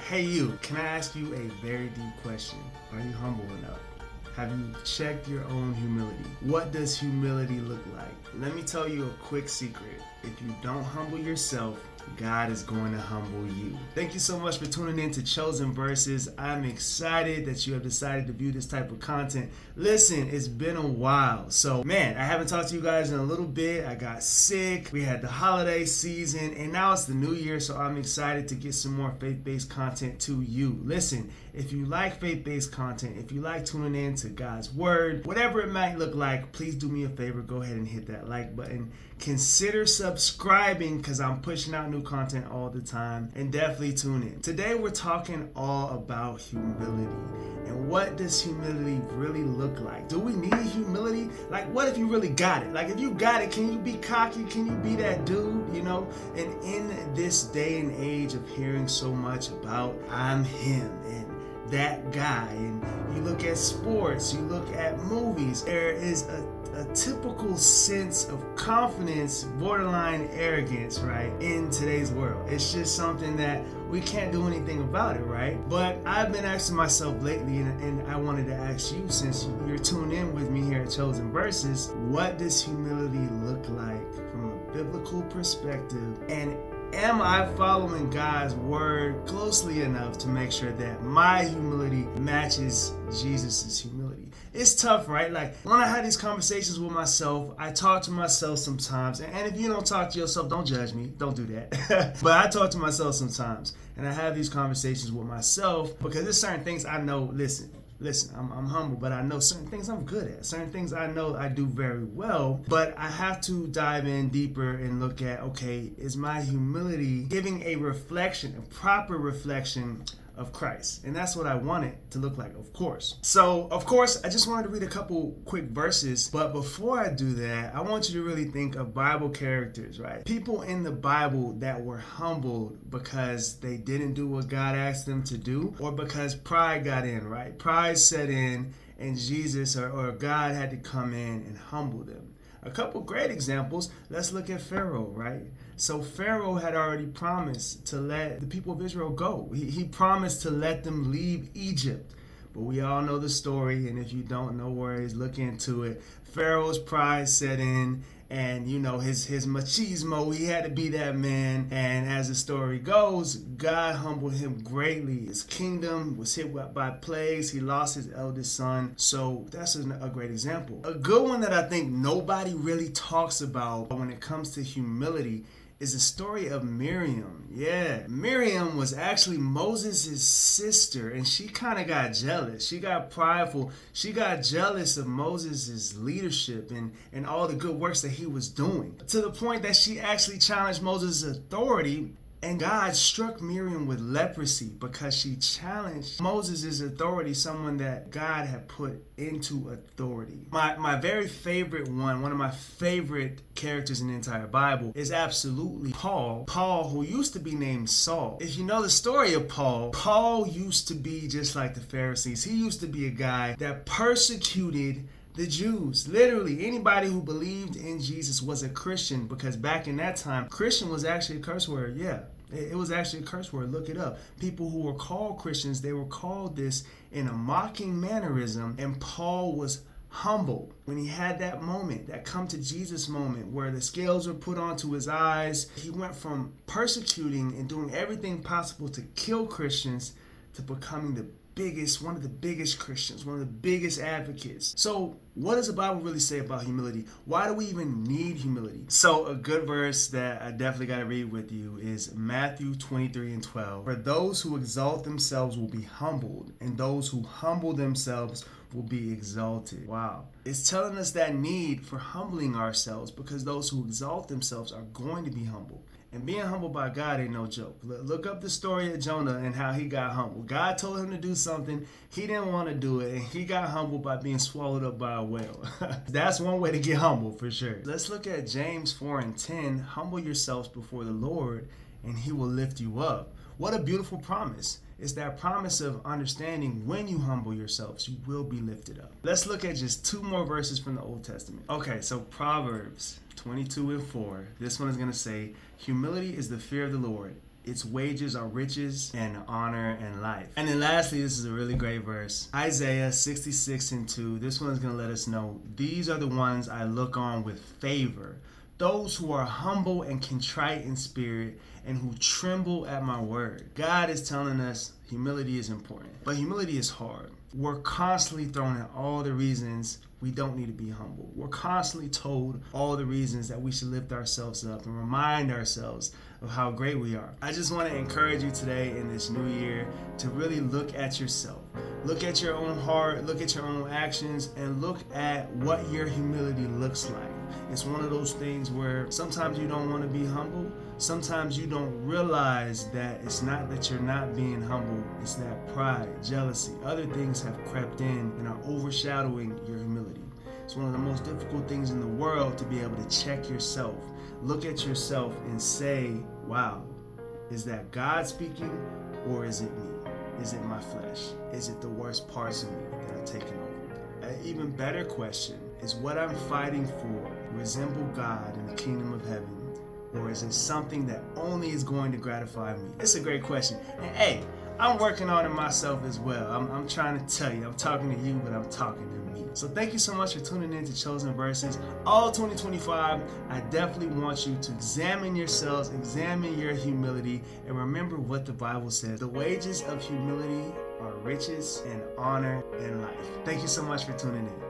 Hey you, can I ask you a very deep question? Are you humble enough? Have you checked your own humility? What does humility look like? Let me tell you a quick secret. If you don't humble yourself, God is going to humble you. Thank you so much for tuning in to Chosen Verses. I'm excited that you have decided to view this type of content. Listen, it's been a while. So, man, I haven't talked to you guys in a little bit. I got sick. We had the holiday season, and now it's the new year, so I'm excited to get some more faith-based content to you. Listen, if you like faith-based content, if you like tuning in to God's Word, whatever it might look like, please do me a favor. Go ahead and hit that like button. Consider subscribing because I'm pushing out new content all the time, and definitely tune in. Today we're talking all about humility. And what does humility really look like? Do we need humility? Like, what if you really got it? Like, if you got it, can you be cocky? Can you be that dude? You know? And in this day and age of hearing so much about I'm him and that guy, and you look at sports, you look at movies, there is a typical sense of confidence, borderline arrogance, right, in today's world. It's just something that we can't do anything about it, right? But I've been asking myself lately, and I wanted to ask you, since you're tuned in with me here at Chosen Verses, what does humility look like from a biblical perspective? And am I following God's word closely enough to make sure that my humility matches Jesus's humility? It's tough, right? Like, when I have these conversations with myself, I talk to myself sometimes. And if you don't talk to yourself, don't judge me. Don't do that. But I talk to myself sometimes. And I have these conversations with myself because there's certain things I know, listen, I'm humble, but I know certain things I'm good at. Certain things I know I do very well, but I have to dive in deeper and look at, okay, is my humility giving a reflection, a proper reflection of Christ? And that's what I want it to look like, of course. So, of course, I just wanted to read a couple quick verses, but before I do that, I want you to really think of Bible characters, right? People in the Bible that were humbled because they didn't do what God asked them to do, or because pride got in, right? Pride set in, and Jesus or God had to come in and humble them. A couple great examples. Let's look at Pharaoh, right? So Pharaoh had already promised to let the people of Israel go. He promised to let them leave Egypt. But we all know the story, and if you don't, no worries, look into it. Pharaoh's pride set in, and you know, his machismo, he had to be that man. And as the story goes, God humbled him greatly. His kingdom was hit by plagues. He lost his eldest son. So that's a great example. A good one that I think nobody really talks about when it comes to humility is the story of Miriam. Yeah, Miriam was actually Moses' sister, and she kind of got jealous. She got prideful. She got jealous of Moses' leadership and all the good works that he was doing, to the point that she actually challenged Moses' authority. And God struck Miriam with leprosy because she challenged Moses' authority, someone that God had put into authority. My very favorite one of my favorite characters in the entire Bible is absolutely Paul. Paul, who used to be named Saul. If you know the story of Paul, Paul used to be just like the Pharisees. He used to be a guy that persecuted the Jews. Literally, anybody who believed in Jesus was a Christian, because back in that time, Christian was actually a curse word. Yeah, it was actually a curse word. Look it up. People who were called Christians, they were called this in a mocking mannerism, and Paul was humble when he had that moment, that come to Jesus moment, where the scales were put onto his eyes. He went from persecuting and doing everything possible to kill Christians to becoming one of the biggest Christians, one of the biggest advocates. So what does the Bible really say about humility? Why do we even need humility? So a good verse that I definitely got to read with you is Matthew 23:12. For those who exalt themselves will be humbled, and those who humble themselves will be exalted. Wow. It's telling us that need for humbling ourselves, because those who exalt themselves are going to be humbled. And being humbled by God ain't no joke. Look up the story of Jonah and how he got humbled. God told him to do something. He didn't want to do it, and he got humbled by being swallowed up by a whale. That's one way to get humbled for sure. Let's look at James 4:10. Humble yourselves before the Lord, and he will lift you up. What a beautiful promise. It's that promise of understanding when you humble yourselves, you will be lifted up. Let's look at just two more verses from the Old Testament. Okay, so Proverbs 22:4. This one is going to say, humility is the fear of the Lord. its wages are riches and honor and life. And then lastly, this is a really great verse. Isaiah 66:2. This one's going to let us know, these are the ones I look on with favor, those who are humble and contrite in spirit and who tremble at my word. God is telling us humility is important, but humility is hard. We're constantly thrown at all the reasons we don't need to be humble. We're constantly told all the reasons that we should lift ourselves up and remind ourselves of how great we are. I just want to encourage you today in this new year to really look at yourself. Look at your own heart, look at your own actions, and look at what your humility looks like. It's one of those things where sometimes you don't want to be humble. Sometimes you don't realize that it's not that you're not being humble. It's that pride, jealousy, other things have crept in and are overshadowing your humility. It's one of the most difficult things in the world to be able to check yourself. Look at yourself and say, wow, is that God speaking or is it me? Is it my flesh? Is it the worst parts of me that are taking over? An even better question is, what I'm fighting for resemble God in the kingdom of heaven? Or is it something that only is going to gratify me? It's a great question. And hey, I'm working on it myself as well. I'm trying to tell you, I'm talking to you, but I'm talking to me. So thank you so much for tuning in to Chosen Verses. All 2025, I definitely want you to examine yourselves, examine your humility, and remember what the Bible says. The wages of humility are riches and honor and life. Thank you so much for tuning in.